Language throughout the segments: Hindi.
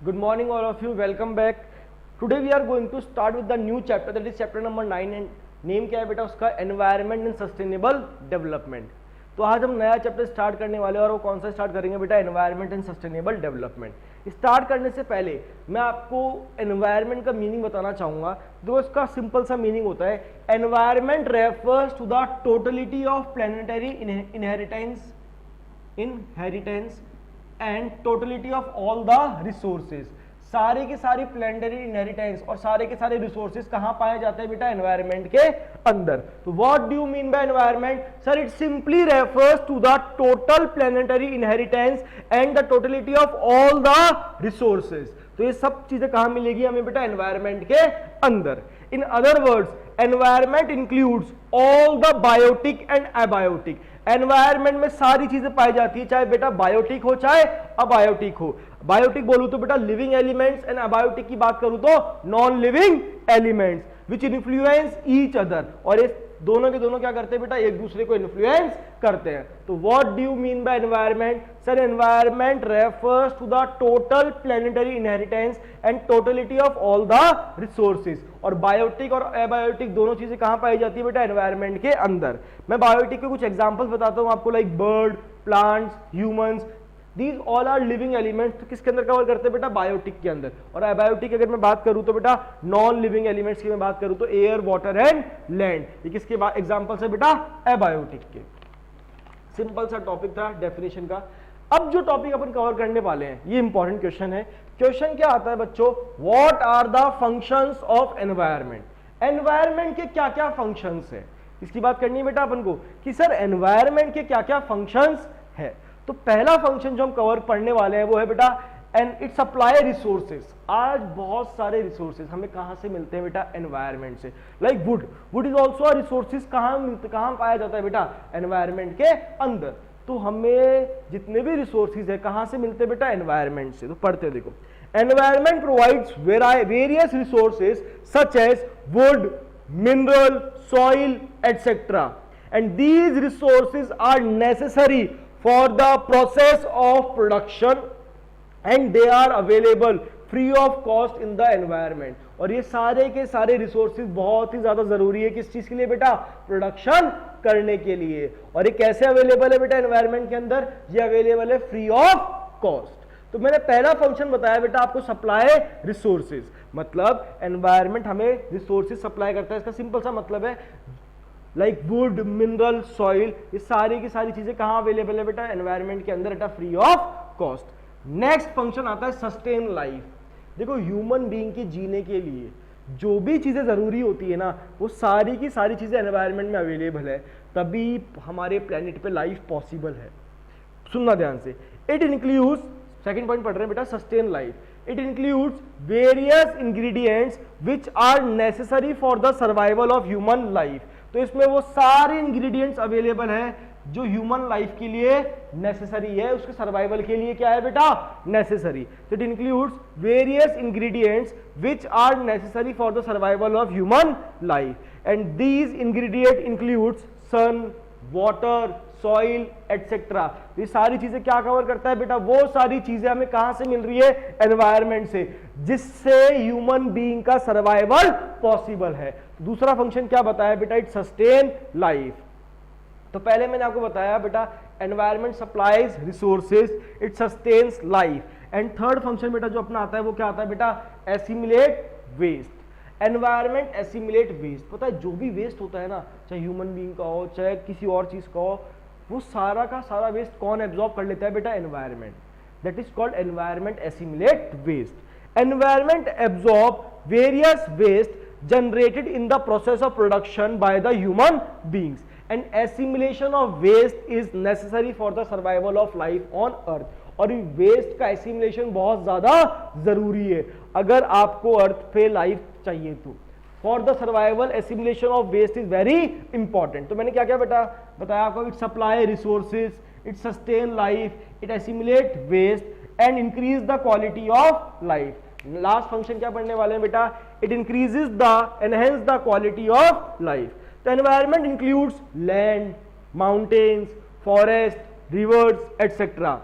Good morning all of you, welcome back. Today we are going to start with the new chapter, that is chapter number 9 and name क्या है बेटा उसका, एनवायरमेंट एंड सस्टेनेबल डेवलपमेंट। तो आज हम नया चैप्टर स्टार्ट करने वाले हैं और वो कौन सा स्टार्ट करेंगे बेटा, environment and sustainable development. Start करने से पहले मैं आपको एनवायरमेंट का मीनिंग बताना चाहूंगा। जो इसका सिंपल सा मीनिंग होता है, environment refers to the totality of planetary inheritance and totality of all the resources. सारे के सारी प्लैनेटरी इनहेरिटेंस और सारे के सारे रिसोर्सेज कहां पाए जाते हैं बेटा, एनवायरमेंट के अंदर। तो what do you mean by environment? Sir, it simply refers to the total planetary inheritance and the totality of all the resources. तो ये सब चीजें कहां मिलेगी हमें बेटा, एनवायरमेंट के अंदर। In other words, environment includes all the biotic and abiotic. Environment में सारी चीजें पाई जाती है, चाहे बेटा बायोटिक हो चाहे अबायोटिक हो। बायोटिक बोलूं तो बेटा लिविंग एलिमेंट्स, एंड अबायोटिक की बात करूं तो non living elements which influence each other. और ये दोनों के दोनों क्या करते हैं बेटा, एक दूसरे को इन्फ्लुएंस करते हैं। तो what do you mean by environment? Sir, environment refers to the total planetary inheritance and totality of all the resources. और बायोटिक और एबायोटिक दोनों चीजें कहां पाई जाती है बेटा, एनवायरमेंट के अंदर। मैं बायोटिक के कुछ एग्जांपल्स बताता हूं आपको, like bird, plants, humans, these all are living elements. तो किसके अंदर कवर करते हैं बेटा, बायोटिक के अंदर। और एबायोटिक अगर मैं बात करूं तो बेटा नॉन लिविंग एलिमेंट्स की मैं बात करूं तो एयर, वाटर एंड लैंड। ये किसके एग्जांपल्स है बेटा, एबायोटिक के। सिंपल सा टॉपिक था डेफिनेशन का। अब जो टॉपिक अपन कवर करने वाले हैं ये इंपॉर्टेंट क्वेश्चन है। क्वेश्चन क्या आता है बच्चों, what are the functions of environment. Environment के क्या क्या फंक्शंस है, इसकी बात करनी है बेटा अपन को कि सर एनवायरमेंट के क्या क्या फंक्शंस है। तो पहला फंक्शन जो हम कवर पढ़ने वाले हैं वो है बेटा, एंड इट सप्लाई रिसोर्सेज। आज बहुत सारे रिसोर्सेज हमें कहां से मिलते हैं बेटा, एनवायरमेंट से। Like would, would is also a resources. कहां पाया जाता है बेटा, एनवायरमेंट के अंदर। तो हमें जितने भी रिसोर्सेज है कहां से मिलते हैं बेटा, एनवायरमेंट से। तो पढ़ते देखो, environment provides various resources such as wood, mineral, soil etcetera, and these resources are necessary for the process of production and they are available free of cost in the environment। और ये सारे के सारे रिसोर्सेज बहुत ही ज्यादा जरूरी है किस चीज के लिए बेटा, प्रोडक्शन करने के लिए। और ये कैसे अवेलेबल है बेटा एनवायरमेंट के अंदर, ये अवेलेबल है फ्री ऑफ कॉस्ट। तो मैंने पहला फंक्शन बताया बेटा आपको, सप्लाई रिसोर्सेज। मतलब एनवायरमेंट हमें रिसोर्सेज सप्लाई करता है, इसका सिंपल सा मतलब है लाइक वुड, मिनरल, सॉइल, ये सारी की सारी चीजें कहां अवेलेबल है बेटा, एनवायरमेंट के अंदर, बेटा free of cost. Next function आता है सस्टेन लाइफ। देखो ह्यूमन बीइंग के जीने के लिए जो भी चीजें जरूरी होती है ना, वो सारी की सारी चीजें एनवायरमेंट में अवेलेबल है, तभी हमारे प्लेनेट पे लाइफ पॉसिबल है। सुनना ध्यान से, इट इंक्लूड्स, सेकंड पॉइंट पढ़ रहे हैं बेटा, sustain life. It includes various ingredients which are necessary for the survival of human life. तो इसमें वो सारे इंग्रेडिएंट्स अवेलेबल हैं जो ह्यूमन लाइफ के लिए नेसेसरी है, उसके सर्वाइवल के लिए क्या है बेटा, नेसेसरी। तो it includes various ingredients which are necessary for the survival of human life, and these ingredient includes sun, water, soil etcetera. ये सारी चीजें क्या कवर करता है बेटा, वो सारी चीजें हमें कहां से मिल रही है, एनवायरमेंट से, जिससे ह्यूमन बीइंग का सर्वाइवल पॉसिबल है। दूसरा फंक्शन क्या बताया बेटा, इट सस्टेन लाइफ। तो पहले मैंने आपको बताया बेटा environment supplies resources, it sustains life. And third function बेटा जो अपना आता है वो क्या आता है बेटा, assimilate waste. Environment assimilate waste. पता है जो भी वेस्ट होता है ना, चाहे ह्यूमन बीइंग का हो चाहे किसी और चीज का हो, वो सारा का सारा वेस्ट कौन एब्जॉर्ब कर लेता है बेटा, environment. That is called environment assimilate waste. Environment absorb various waste generated in the process of production by the human beings, and assimilation of waste is necessary for the survival of life on earth। और वेस्ट का एसिमिलेशन बहुत ज्यादा जरूरी है अगर आपको अर्थ पे लाइफ चाहिए तो। For the survival assimilation of waste is very important. तो मैंने क्या क्या बेटा बताया आपको, it supply resources, it sustain life, it assimilate waste and increase the quality of life. Last function क्या पढ़ने वाले हैं बेटा, it increases the enhance the quality of life. तो environment includes land, mountains, forest, rivers etcetera.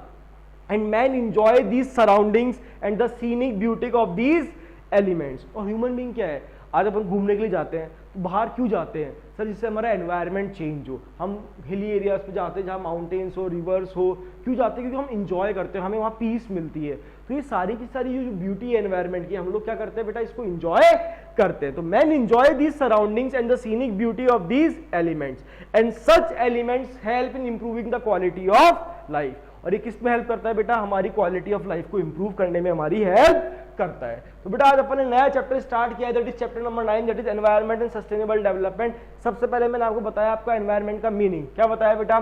And man enjoy these surroundings and the scenic beauty of these elements. और ह्यूमन बीइंग क्या है, आज अपन घूमने के लिए जाते हैं तो बाहर क्यों जाते हैं सर, जिससे हमारा एनवायरनमेंट चेंज हो। हम हिली एरियाज पे जाते हैं जहाँ माउंटेन्स हो, रिवर्स हो, क्यों जाते हैं, क्योंकि हम इंजॉय करते हैं, हमें वहाँ पीस मिलती है। तो ये सारी की सारी जो ब्यूटी है एनवायरनमेंट की, हम लोग क्या करते हैं बेटा, इसको इंजॉय करते हैं। तो man enjoy these surroundings and the scenic beauty of these elements and such elements help in improving the quality of life. और ये किस में हेल्प करता है बेटा, हमारी क्वालिटी ऑफ लाइफ को इंप्रूव करने में हमारी हेल्प करता है। तो बेटा आज अपन ने नया चैप्टर स्टार्ट किया है, that is chapter number 9, that is environment and sustainable development. सबसे पहले मैंने आपको बताया आपका एनवायरनमेंट का मीनिंग, क्या बताया बेटा,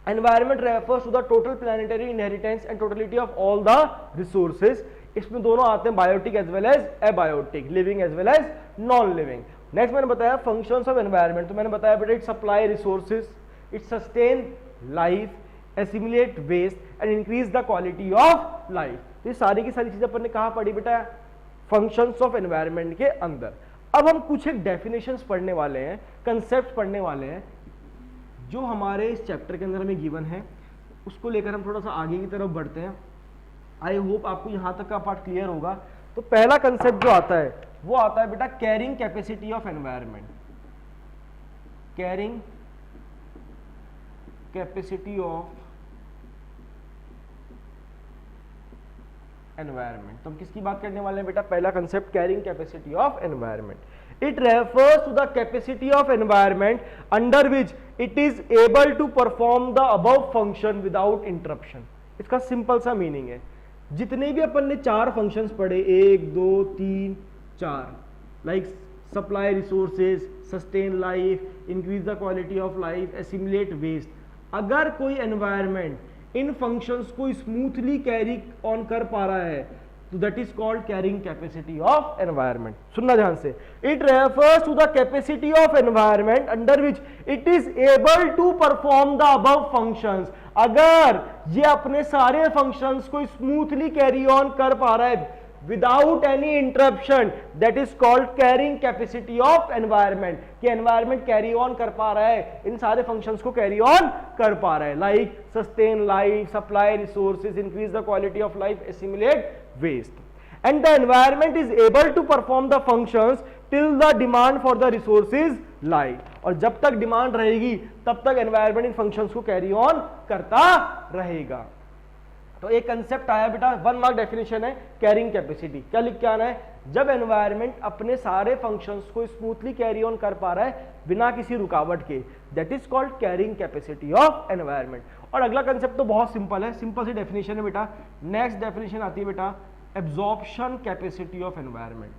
environment refers to the total planetary inheritance and totality of all the resources. इसमें दोनों आते हैं, biotic as well as abiotic, living as well as non living. Next मैंने बताया फंक्शंस ऑफ एनवायरनमेंट, तो मैंने बताया बेटा it supply resources, it sustain life, assimilate waste and increase the quality of life. तो ये सारी की सारी चीजें अपन ने कहा पढ़ी बेटा, फंक्शंस ऑफ एनवायरनमेंट के अंदर। अब हम कुछ एक डेफिनेशंस पढ़ने वाले हैं, कंसेप्ट पढ़ने वाले हैं, जो हमारे इस चैप्टर के अंदर हमें गिवन है, उसको लेकर हम थोड़ा सा आगे की तरफ बढ़ते हैं। आई होप आपको यहां तक का पार्ट क्लियर होगा। तो पहला कंसेप्ट जो आता है वो आता है बेटा carrying capacity of environment, carrying capacity of environment. तो हम किसकी बात करने वाले हैं बेटा, पहला concept carrying capacity of environment. It refers to the capacity of environment under which it is able to perform the above function without interruption. इसका सिंपल सा मीनिंग है, जितने भी अपन ने 4 फंक्शंस पढ़े, 1 2 3 4, like supply resources, sustain life, increase the quality of life, assimilate waste, अगर कोई एनवायरनमेंट इन फंक्शंस को स्मूथली कैरी ऑन कर पा रहा है तो that is called carrying capacity of environment. सुनना ध्यान से, it refers to the capacity of environment under which it is able to perform the above functions. अगर ये अपने सारे फंक्शंस को स्मूथली कैरी ऑन कर पा रहा है without any interruption, that is called carrying capacity of environment. कि एनवायरनमेंट कैरी ऑन कर पा रहा है, इन सारे फंक्शंस को कैरी ऑन कर पा रहा है, like sustain life, supply resources, increase the quality of life, assimilate waste. And the environment is able to perform the functions till the demand for the resources lie. और जब तक डिमांड रहेगी तब तक एनवायरनमेंट इन फंक्शंस को कैरी ऑन करता रहेगा। तो एक कंसेप्ट आया बेटा, 1 मार्क डेफिनेशन है कैरिंग कैपेसिटी। क्या लिख के आना है, जब एनवायरनमेंट अपने सारे फंक्शंस को स्मूथली कैरी ऑन कर पा रहा है बिना किसी रुकावट के, that is called carrying capacity of environment. और अगला कंसेप्ट तो बहुत सिंपल है, सिंपल सी डेफिनेशन है बेटा। नेक्स्ट डेफिनेशन आती है बेटा एब्जॉर्प्शन कैपेसिटी ऑफ एनवायरनमेंट।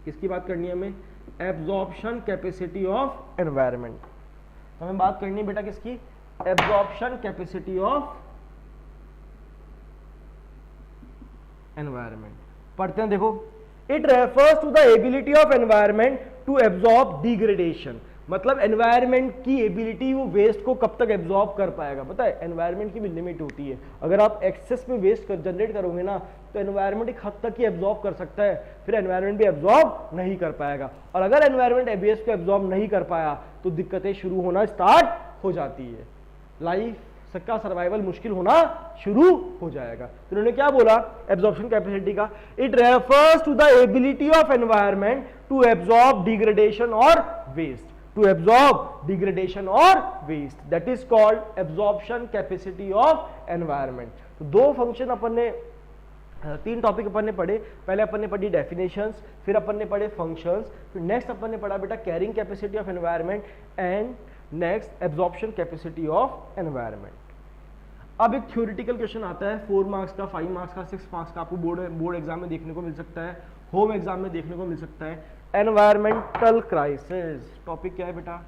किसकी बात करनी है हमें, एब्जॉर्प्शन कैपेसिटी ऑफ एनवायरनमेंट। तो हमें बात करनी है बेटा किसकी, एब्जॉर्प्शन कैपेसिटी ऑफ एनवायरनमेंट। पढ़ते हैं, देखो, it refers to the ability of environment to absorb degradation. मतलब एनवायरनमेंट की एबिलिटी, वो वेस्ट को कब तक एब्जॉर्ब कर पाएगा। पता है एनवायरनमेंट की भी लिमिट होती है, अगर आप एक्सेस में वेस्ट जनरेट करोगे ना तो एनवायरनमेंट एक हद तक ही एब्जॉर्ब कर सकता है, फिर एनवायरनमेंट भी एब्जॉर्ब नहीं कर पाएगा। और अगर एनवायरनमेंट एबीएस को एब्जॉर्ब नहीं कर पाया तो दिक्कतें शुरू होना स्टार्ट हो जाती है, लाइफ सबका सर्वाइवल मुश्किल होना शुरू हो जाएगा। तो उन्होंने क्या बोला एब्जॉर्प्शन कैपेसिटी का, it refers to the ability of environment to absorb degradation और वेस्ट, टू एब्जॉर्ब डिग्रेडेशन और waste, that is called absorption capacity of environment. तो 2 फंक्शन अपन ने 3 टॉपिक अपन ने पढ़े, पहले अपन ने पढ़ी डेफिनेशंस, फिर अपन ने पढ़े फंक्शंस, फिर नेक्स्ट अपन ने पढ़ा बेटा carrying capacity of environment and next absorption capacity of environment. अब एक थ्योरेटिकल क्वेश्चन आता है 4 मार्क्स का, 5 मार्क्स का, 6 मार्क्स का, आपको बोर्ड एग्जाम में देखने को मिल सकता है, होम एग्जाम में देखने को मिल सकता है। एनवायरमेंटल क्राइसिस टॉपिक क्या है बेटा,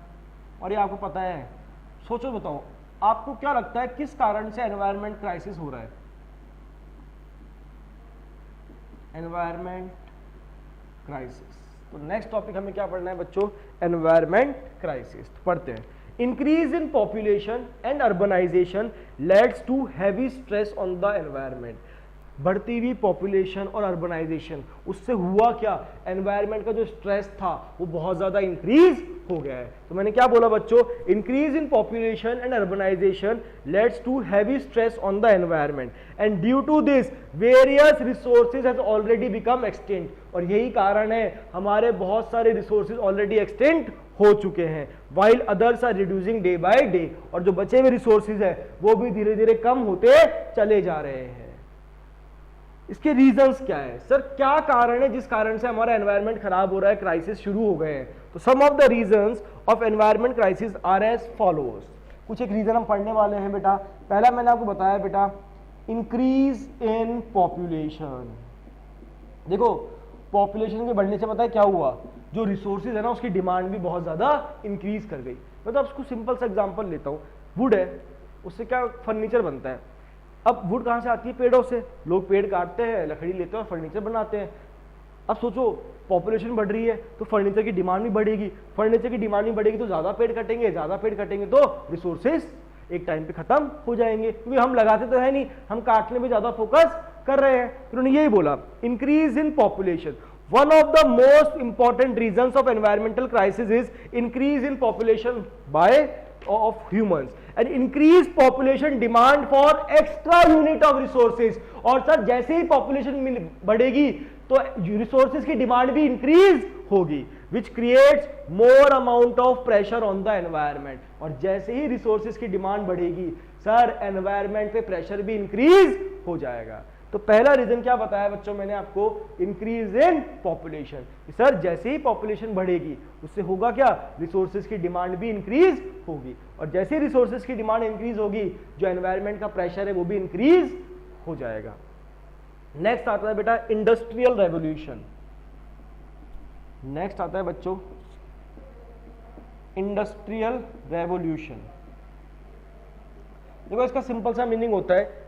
और ये आपको पता है। सोचो बताओ, आपको क्या लगता है किस कारण से एनवायरमेंट क्राइसिस हो रहा है। एनवायरमेंट क्राइसिस, तो नेक्स्ट टॉपिक हमें क्या पढ़ना है बच्चों, एनवायरमेंट क्राइसिस। पढ़ते हैं, increase in population and urbanization leads to heavy stress on the environment। बढ़ती हुई पॉपुलेशन और अर्बनाइजेशन, उससे हुआ क्या, एनवायरनमेंट का जो स्ट्रेस था वो बहुत ज्यादा इंक्रीज हो गया है। तो मैंने क्या बोला बच्चों, increase in population and urbanization leads to heavy stress on the environment and due to this various resources has already become extinct, और यही कारण है हमारे बहुत सारे रिसोर्सेज ऑलरेडी एक्सटिंक्ट हो चुके हैं, while others are reducing day by day, और जो बचे हुए रिसोर्सेज है वो भी धीरे धीरे कम होते चले जा रहे हैं। इसके रीजंस क्या है सर, क्या कारण है जिस कारण से हमारा एनवायरनमेंट खराब हो रहा है, क्राइसिस शुरू हो गए हैं? तो some of the reasons of environment crisis are as follows. कुछ एक रीजन हम पढ़ने वाले हैं बेटा। पहला मैंने आपको बताया बेटा, इंक्रीज इन पॉपुलेशन। देखो पॉपुलेशन के बढ़ने से पता है क्या हुआ, जो रिसोर्सेज है ना उसकी डिमांड भी बहुत ज्यादा इंक्रीज कर गई। मैं तो आपको सिंपल सा एग्जांपल लेता हूँ, वुड है, उससे क्या फर्नीचर बनता है। अब वुड कहाँ से आती है, पेड़ों से। लोग पेड़ काटते हैं, लकड़ी लेते हैं और फर्नीचर बनाते हैं। अब सोचो पॉपुलेशन बढ़ रही है तो फर्नीचर की डिमांड भी बढ़ेगी, फर्नीचर की डिमांड भी बढ़ेगी तो ज्यादा पेड़ कटेंगे, ज्यादा पेड़ कटेंगे तो रिसोर्सेज एक टाइम पे खत्म हो जाएंगे, क्योंकि हम लगाते तो है नहीं, हम काटने में ज्यादा फोकस कर रहे हैं। तो उन्होंने यही बोला, increase in population. One of the most important reasons of environmental crisis is increase in population of humans and increased population demand for extra unit of resources। और सर जैसे ही population बढ़ेगी तो resources की डिमांड भी increase होगी, which creates more amount of pressure on the environment। और जैसे ही resources की डिमांड बढ़ेगी सर environment पे pressure भी increase हो जाएगा। तो पहला रीजन क्या बताया बच्चों मैंने आपको, इंक्रीज इन पॉपुलेशन। सर जैसे ही पॉपुलेशन बढ़ेगी उससे होगा क्या, रिसोर्सेज की डिमांड भी इंक्रीज होगी, और जैसे ही रिसोर्सेज की डिमांड इंक्रीज होगी जो एनवायरनमेंट का प्रेशर है वो भी इंक्रीज हो जाएगा। नेक्स्ट आता है बेटा इंडस्ट्रियल रेवोल्यूशन। नेक्स्ट आता है बच्चों इंडस्ट्रियल रेवोल्यूशन। देखो इसका सिंपल सा मीनिंग होता है,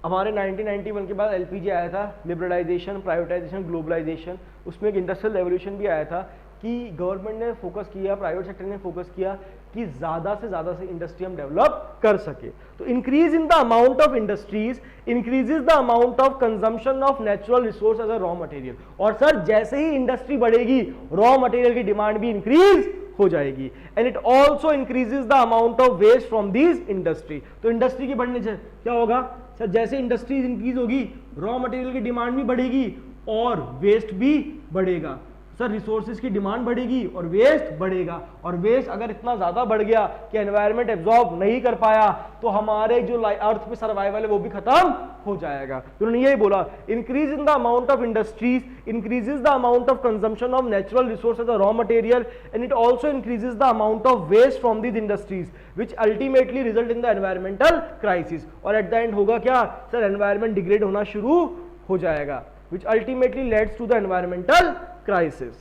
हमारे 1991 के बाद एलपीजी आया था, लिबरलाइजेशन, प्राइवेटाइजेशन, ग्लोबलाइजेशन, उसमें एक इंडस्ट्रियल रेवोल्यूशन भी आया था कि गवर्नमेंट ने फोकस किया, प्राइवेट सेक्टर ने फोकस किया कि ज्यादा से इंडस्ट्री हम डेवलप कर सके। तो increase in the amount of industries increases the amount of consumption of natural resource as a raw material. और सर जैसे ही इंडस्ट्री बढ़ेगी रॉ मटेरियल की डिमांड भी इंक्रीज हो जाएगी, and it also increases the amount of waste from this industry. तो इंडस्ट्री की बढ़ने से क्या होगा सर, जैसे इंडस्ट्रीज इंक्रीज होगी रॉ मटेरियल की डिमांड भी बढ़ेगी और वेस्ट भी बढ़ेगा। सर रिसोर्सेज की डिमांड बढ़ेगी और वेस्ट बढ़ेगा, और वेस्ट अगर इतना ज्यादा बढ़ गया कि एनवायरनमेंट एब्जॉर्ब नहीं कर पाया तो हमारे जो अर्थ पे सर्वाइवल है वो भी खत्म हो जाएगा। तो उन्होंने यही बोला, increase in the amount of industries increases the amount of consumption of natural resources और raw material, and it also increases the amount of waste from these industries which ultimately result in the environmental crisis. और एट द एंड होगा क्या सर, एनवायरमेंट डिग्रेड होना शुरू हो जाएगा, which ultimately leads to the environmental crisis।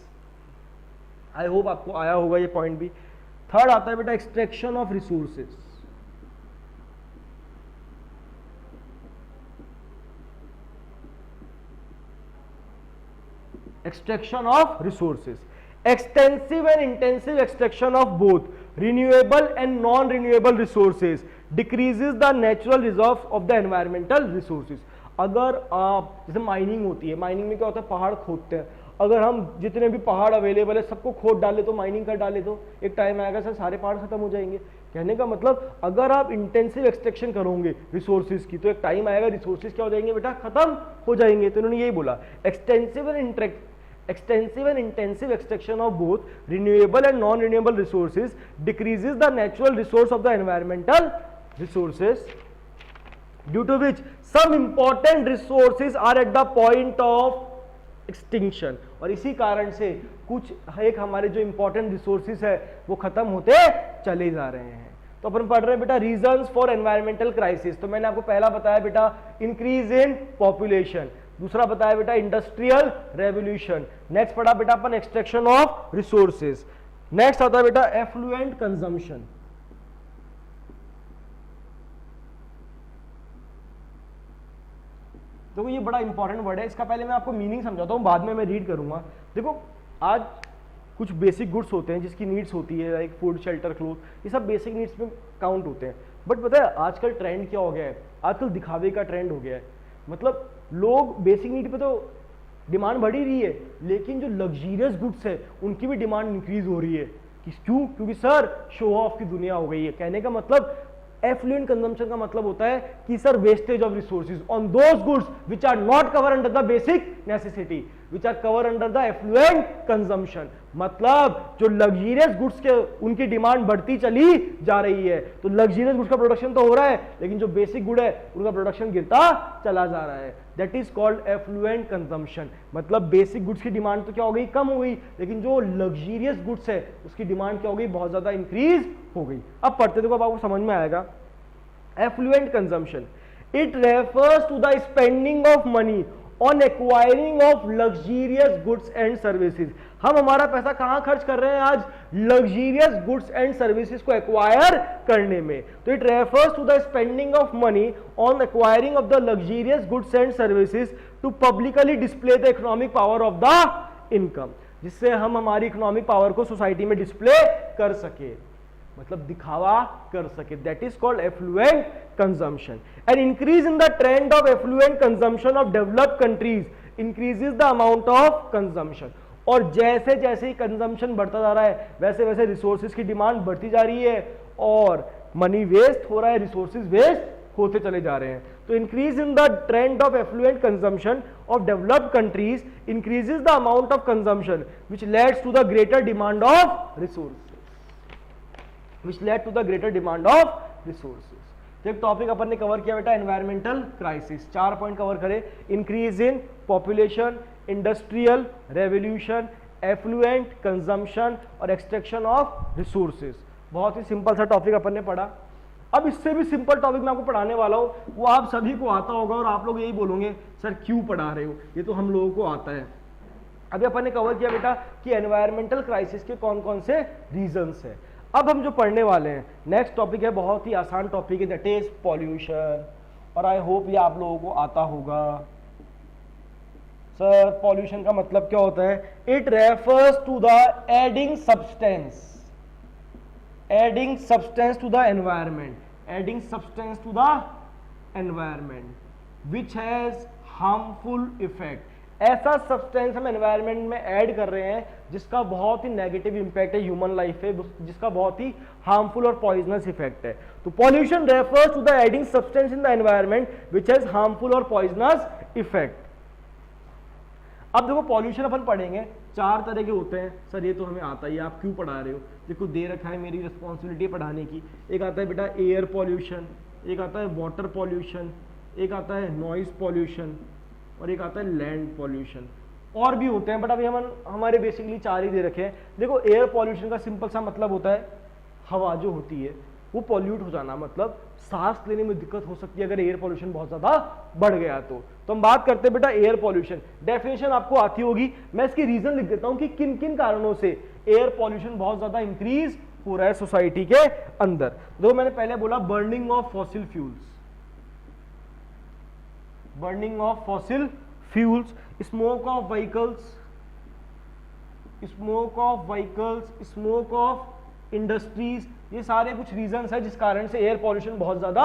I hope आपको आया होगा ये पॉइंट भी। थर्ड आता है बेटा extraction of resources. Extraction of resources, extensive and intensive extraction of both renewable and non renewable resources decreases the natural reserve of the environmental resources. अगर आप जैसे माइनिंग होती है, माइनिंग में क्या होता है, पहाड़ खोदते हैं, अगर हम जितने भी पहाड़ अवेलेबल है सबको खोद डाले तो, माइनिंग कर डाले तो एक टाइम आएगा सर सारे पहाड़ खत्म हो जाएंगे। कहने का मतलब अगर आप इंटेंसिव एक्सट्रैक्शन करोगे रिसोर्सेज की तो एक टाइम आएगा रिसोर्सेज क्या हो जाएंगे बेटा, खत्म हो जाएंगे। तो उन्होंने यही बोला, extensive and intensive extraction of both renewable and non renewable resources decreases the natural resource of the environmental resources due to which some important resources are at the point of extinction। और इसी कारण से कुछ एक हमारे जो इंपॉर्टेंट रिसोर्सेज है वो खत्म होते चले जा रहे हैं। तो अपन पढ़ रहे हैं बेटा रीजंस फॉर एनवायरमेंटल क्राइसिस। तो मैंने आपको पहला बताया बेटा इंक्रीज इन पॉपुलेशन, दूसरा बताया बेटा इंडस्ट्रियल रेवोल्यूशन, नेक्स्ट पढ़ा बेटा अपन एक्सट्रैक्शन ऑफ रिसोर्सेज, नेक्स्ट आता है बेटा एफ्लुएंट कंजम्पशन। देखो ये बड़ा इंपॉर्टेंट वर्ड है, इसका पहले मैं आपको मीनिंग समझाता हूँ, बाद में मैं रीड करूंगा। देखो आज कुछ बेसिक गुड्स होते हैं जिसकी नीड्स होती है, लाइक फूड, शेल्टर, क्लोथ, ये सब बेसिक नीड्स में काउंट होते हैं। बट पता है आजकल ट्रेंड क्या हो गया है, आजकल दिखावे का ट्रेंड हो गया है। मतलब लोग बेसिक नीड पे तो डिमांड बढ़ ही रही है, लेकिन जो लग्जरियस गुड्स है उनकी भी डिमांड इंक्रीज हो रही है। क्यों? क्योंकि सर शो ऑफ की दुनिया हो गई है। कहने का मतलब एफ्लुएंट कंजम्पशन का मतलब होता है कि sir wastage of resources on those goods which are not cover under the basic necessity which are cover under the affluent consumption. मतलब जो लग्जरियस गुड्स के उनकी डिमांड बढ़ती चली जा रही है, तो लग्जरियस गुड्स का प्रोडक्शन तो हो रहा है, लेकिन जो बेसिक गुड है उनका प्रोडक्शन गिरता चला जा रहा है। That is called affluent consumption. मतलब बेसिक गुड्स की डिमांड तो क्या हो गई, कम हो गई, लेकिन जो लग्जरियस गुड्स है उसकी डिमांड क्या हो गई, बहुत ज्यादा इंक्रीज हो गई। अब पढ़ते देखो, अब आपको समझ में आएगा। Affluent consumption, it refers to the spending of money on acquiring of luxurious goods and services. हम हमारा पैसा कहां खर्च कर रहे हैं आज, लग्जरियस गुड्स एंड सर्विसेज को एक्वायर करने में। तो it refers to the spending of money on acquiring of the luxurious goods and services to publicly display the economic power of the income, जिससे हम हमारी इकोनॉमिक पावर को सोसाइटी में डिस्प्ले कर सके, मतलब दिखावा कर सके। That is called affluent consumption. An increase in the trend of affluent consumption of developed countries increases the amount of consumption. और जैसे जैसे कंजम्पशन बढ़ता जा रहा है वैसे वैसे रिसोर्सेज की डिमांड बढ़ती जा रही है और मनी वेस्ट हो रहा है, रिसोर्सेज वेस्ट होते चले जा रहे हैं। तो increase in the trend of affluent consumption of developed countries increases the amount of consumption which leads to the greater demand of resources, which led to the greater demand of resources। तो एक टॉपिक अपन ने कवर किया बेटा, एनवायरमेंटल क्राइसिस। 4 पॉइंट कवर करे, increase in population, industrial revolution, affluent consumption और एक्सट्रैक्शन ऑफ रिसोर्सेज। बहुत ही सिंपल सा टॉपिक अपन ने पढ़ा। अब इससे भी सिंपल टॉपिक मैं आपको पढ़ाने वाला हूं, वो आप सभी को आता होगा और आप लोग यही बोलोगे सर क्यों पढ़ा रहे हो, ये तो हम लोगों को आता है। अभी अपन ने कवर किया बेटा कि एनवायरमेंटल क्राइसिस के कौन कौन से रीजंस है। अब हम जो पढ़ने वाले हैं नेक्स्ट टॉपिक है, बहुत ही आसान टॉपिक है, दैट इज पॉल्यूशन। और आई होप ये आप लोगों को आता होगा। सर पॉल्यूशन का मतलब क्या होता है, it refers to the adding substance to the environment, adding substance to the environment which has harmful effect. ऐसा सब्सटेंस हम एनवायरनमेंट में ऐड कर रहे हैं जिसका बहुत ही नेगेटिव इंपैक्ट है ह्यूमन लाइफ पे, जिसका बहुत ही हार्मफुल और पॉइजनस इफेक्ट है। तो pollution refers to the adding substance in the environment which has harmful और पॉइजनस इफेक्ट। अब देखो पॉल्यूशन अपन पढ़ेंगे, 4 तरह के होते हैं। सर ये तो हमें आता ही है, आप क्यों पढ़ा रहे हो, देखो दे रखा है, मेरी रिस्पॉन्सिबिलिटी है पढ़ाने की। एक आता है बेटा एयर पॉल्यूशन, एक आता है वाटर पॉल्यूशन, एक आता है नॉइज पॉल्यूशन और एक आता है लैंड पॉल्यूशन। और भी होते हैं बट अभी हम हमारे बेसिकली 4 ही दे रखे हैं। देखो एयर पॉल्यूशन का सिंपल सा मतलब होता है हवा जो होती है वो पॉल्यूट हो जाना, मतलब सांस लेने में दिक्कत हो सकती है अगर एयर पॉल्यूशन बहुत ज्यादा बढ़ गया तो हम बात करते हैं बेटा एयर पॉल्यूशन। डेफिनेशन आपको आती होगी, मैं इसकी रीजन लिख देता हूं कि किन किन कारणों से एयर पॉल्यूशन बहुत ज्यादा इंक्रीज हो रहा है सोसाइटी के अंदर। देखो मैंने पहले बोला burning of fossil fuels, burning of fossil fuels, smoke of vehicles, smoke of industries, ये सारे कुछ रीजंस है जिस कारण से एयर पॉल्यूशन बहुत ज्यादा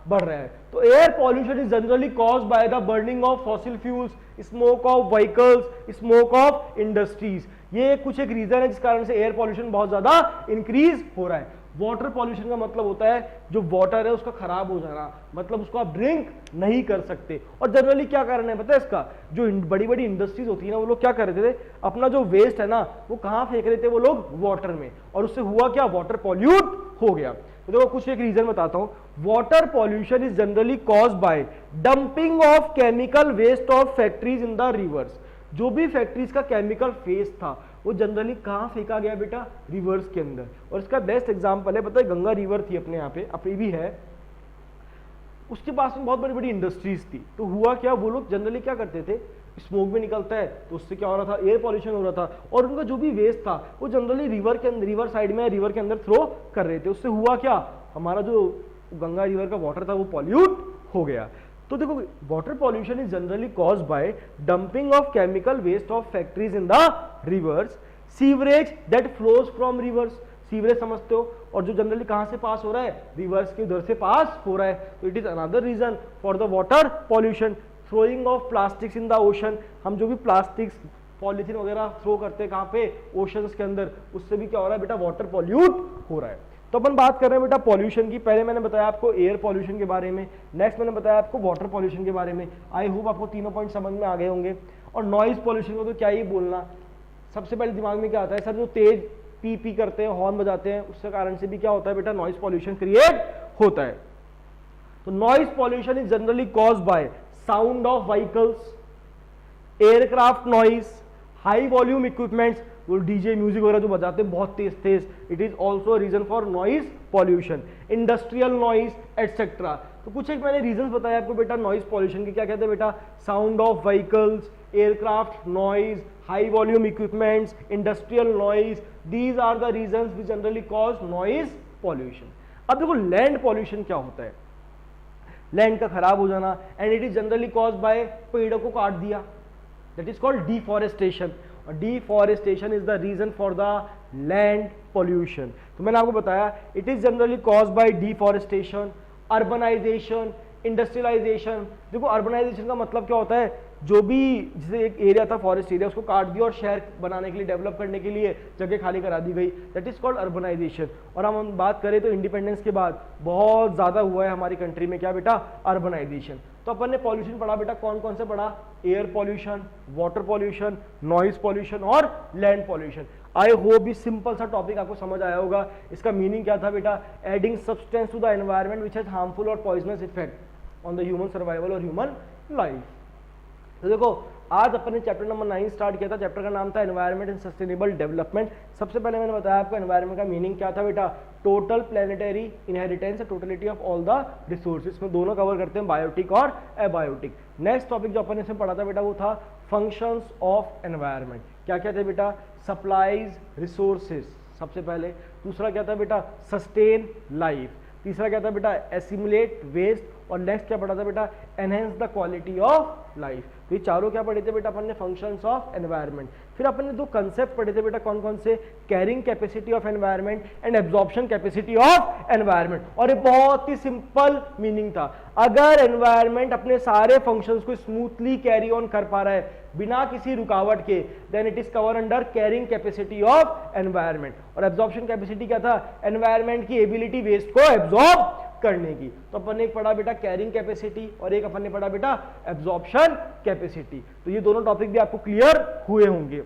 बढ़ रहा है। तो air pollution is generally caused by the burning of fossil fuels, smoke of vehicles, smoke of industries. ये कुछ एक रीजन है जिस कारण से एयर पॉल्यूशन बहुत ज्यादा इंक्रीज हो रहा है। वाटर पॉल्यूशन का मतलब होता है जो वाटर है उसका खराब हो जाना, मतलब उसको आप ड्रिंक नहीं कर सकते। और जनरली क्या कारण है पता है इसका, जो बड़ी बड़ी इंडस्ट्रीज होती है ना, वो लोग क्या कर रहे थे, अपना जो वेस्ट है ना वो कहां फेंक रहे थे, वो लोग वाटर में, और उससे हुआ क्या, वाटर पॉल्यूट हो गया। तो देखो कुछ एक रीजन बताता हूं। Water pollution is generally caused by dumping of chemical waste of factories in the rivers. जो भी फैक्ट्रीज का केमिकल वेस्ट था वो जनरली कहां फेंका गया बेटा, रिवर्स के अंदर। और इसका बेस्ट एग्जांपल है, पता है गंगा रिवर थी अपने यहाँ पे, अभी भी है, उसके पास में बहुत बड़ी बड़ी इंडस्ट्रीज थी। तो हुआ क्या, वो लोग जनरली क्या करते थे, स्मोक भी निकलता है तो उससे क्या हो रहा था, एयर पॉल्यूशन हो रहा था, और उनका जो भी वेस्ट था वो जनरली रिवर के अंदर, रिवर साइड में, रिवर के अंदर थ्रो कर रहे थे। उससे हुआ क्या, हमारा जो गंगा रिवर का वाटर था वो पॉल्यूट हो गया। तो देखो water pollution is generally caused by dumping of chemical waste of factories in the rivers, sewerage that flows from rivers, sewerage समझते हो, और जो जनरली कहां से पास हो रहा है, रिवर्स के उधर से पास हो रहा है। तो it is another reason for the water pollution. Throwing of plastics in the ocean, हम जो भी प्लास्टिक्स पॉलीथीन वगैरह थ्रो करते हैं कहाँ पे, ओशंस के अंदर, उससे भी क्या हो रहा है बेटा, वाटर पॉल्यूट हो रहा है। तो अपन बात कर रहे हैं बेटा पॉल्यूशन की। पहले मैंने बताया आपको एयर पॉल्यूशन के बारे में, नेक्स्ट मैंने बताया आपको वाटर पॉल्यूशन के बारे में। आई होप आपको तीनों पॉइंट समझ में आ गए होंगे। और नॉइज पॉल्यूशन को तो क्या ही बोलना, सबसे पहले दिमाग में क्या आता है, सर जो तेज पी पी करते हैं, हॉर्न बजाते हैं, उसके कारण से भी क्या होता है बेटा, नॉइज पॉल्यूशन क्रिएट होता है। तो noise pollution is generally caused by sound of vehicles, aircraft noise, high volume equipments, वो डीजे म्यूजिक वगैरह जो बजाते हैं बहुत तेज तेज, it is also reason for noise pollution, industrial noise etcetera. तो कुछ एक मैंने रीजन बताया आपको बेटा नॉइज पॉल्यूशन के, क्या कहते हैं बेटा, sound of vehicles, aircraft noise, high volume equipments, industrial noise, these are the reasons which generally cause noise pollution. अब देखो लैंड पॉल्यूशन क्या होता है, लैंड का खराब हो जाना, and it is generally cause by पेड़ों को काट दिया, दैट इज कॉल्ड डिफॉरेस्टेशन। और deforestation is the reason for the land pollution. तो मैंने आपको बताया it is generally cause by deforestation, urbanization, industrialization. देखो अर्बनाइजेशन का मतलब क्या होता है, जो भी जैसे एक एरिया था फॉरेस्ट एरिया, उसको काट दिया और शहर बनाने के लिए, डेवलप करने के लिए जगह खाली करा दी गई, दैट इज कॉल्ड अर्बनाइजेशन। और हम बात करें तो इंडिपेंडेंस के बाद बहुत ज्यादा हुआ है हमारी कंट्री में क्या बेटा, अर्बनाइजेशन। तो अपन ने पॉल्यूशन पढ़ा बेटा, कौन कौन से पढ़ा, air pollution, water pollution, noise pollution और लैंड पॉल्यूशन। आई होप ये सिंपल सा टॉपिक आपको समझ आया होगा। इसका मीनिंग क्या था बेटा, adding substance to the environment which has harmful और poisonous effect on the human survival और ह्यूमन लाइफ। तो देखो आज अपन ने चैप्टर नंबर 9 स्टार्ट किया था, चैप्टर का नाम था एनवायरनमेंट एंड सस्टेनेबल डेवलपमेंट। सबसे पहले मैंने बताया आपको एनवायरनमेंट का मीनिंग क्या था बेटा, total planetary inheritance, totality of all the resources, में दोनों कवर करते हैं, बायोटिक और एबायोटिक। नेक्स्ट टॉपिक जो अपन ने इसमें पढ़ा था बेटा वो था फंक्शंस ऑफ एनवायरनमेंट। क्या क्या थे बेटा, सप्लाईज रिसोर्सेज सबसे पहले, दूसरा क्या था बेटा, सस्टेन लाइफ, तीसरा क्या था बेटा, एसिमुलेट वेस्ट, और नेक्स्ट क्या पढ़ा था बेटा, enhance the quality of life. तो ये चारों क्या पढ़े थे बेटा अपन ने, फंक्शंस ऑफ एनवायरनमेंट। फिर अपन ने दो कंसेप्ट पढ़े थे बेटा, कौन कौन से, carrying capacity of environment and absorption capacity of environment. और ये बहुत ही सिंपल मीनिंग था, अगर एनवायरनमेंट अपने सारे फंक्शंस को स्मूथली कैरी ऑन कर पा रहा है बिना किसी रुकावट के, then it is cover under carrying capacity of environment. और एब्जॉर्प्शन कैपेसिटी क्या था, एनवायरनमेंट की एबिलिटी वेस्ट को एब्जॉर्ब करने की। तो अपन ने एक पढ़ा बेटा कैरिंग कैपेसिटी और एक अपन ने पढ़ा बेटा एब्जॉर्प्शन कैपेसिटी। तो ये दोनों टॉपिक भी आपको क्लियर हुए होंगे।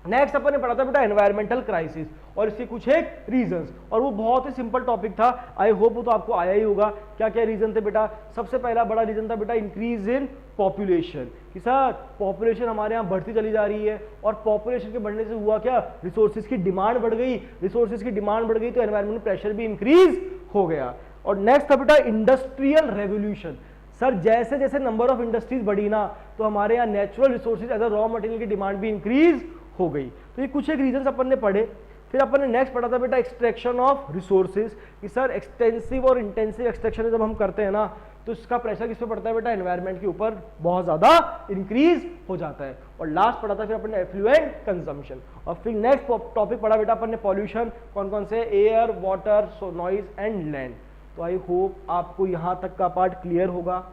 नेक्स्ट अपन ने पढ़ा था बेटा एनवायरमेंटल क्राइसिस और इसके कुछ एक रीजंस, और वो बहुत ही सिंपल टॉपिक था, आई होप वो तो आपको आया ही होगा। क्या क्या रीजन थे बेटा, सबसे पहला बड़ा रीजन था बेटा इंक्रीज इन पॉपुलेशन, कि सर पॉपुलेशन हमारे यहाँ बढ़ती चली जा रही है, और पॉपुलेशन के बढ़ने से हुआ क्या, रिसोर्सेज की डिमांड बढ़ गई, रिसोर्सेज की डिमांड बढ़ गई तो एनवायरमेंटल प्रेशर भी इंक्रीज हो गया। और नेक्स्ट था बेटा इंडस्ट्रियल रेवोल्यूशन, सर जैसे जैसे नंबर ऑफ इंडस्ट्रीज बढ़ी ना तो हमारे यहाँ natural resources as a raw material की डिमांड भी इंक्रीज हो गई। तो ये कुछ एक रीजन अपन ने पढ़े। फिर अपन ने नेक्स्ट पढ़ा था बेटा एक्सट्रैक्शन ऑफ रिसोर्सेज, कि सर एक्सटेंसिव और इंटेंसिव एक्सट्रैक्शन जब हम करते हैं ना तो इसका प्रेशर किस पे पड़ता है बेटा, एनवायरनमेंट के ऊपर बहुत ज्यादा इंक्रीज हो जाता है। और लास्ट पढ़ा था फिर अपन ने एफ्लुएंट कंजम्पशन। और फिर नेक्स्ट टॉपिक पढ़ा बेटा अपन ने पॉल्यूशन, कौन कौन से, air, water, noise and land. तो आई होप आपको यहां तक का पार्ट क्लियर होगा।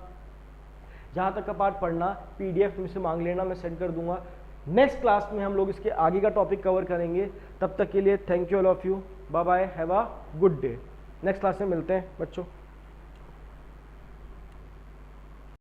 जहां तक का पार्ट पढ़ना पीडीएफ में से मांग लेना, मैं सेंड कर दूंगा। नेक्स्ट क्लास में हम लोग इसके आगे का टॉपिक कवर करेंगे। तब तक के लिए thank you all of you, bye bye, have a good day. Next class में मिलते हैं बच्चों।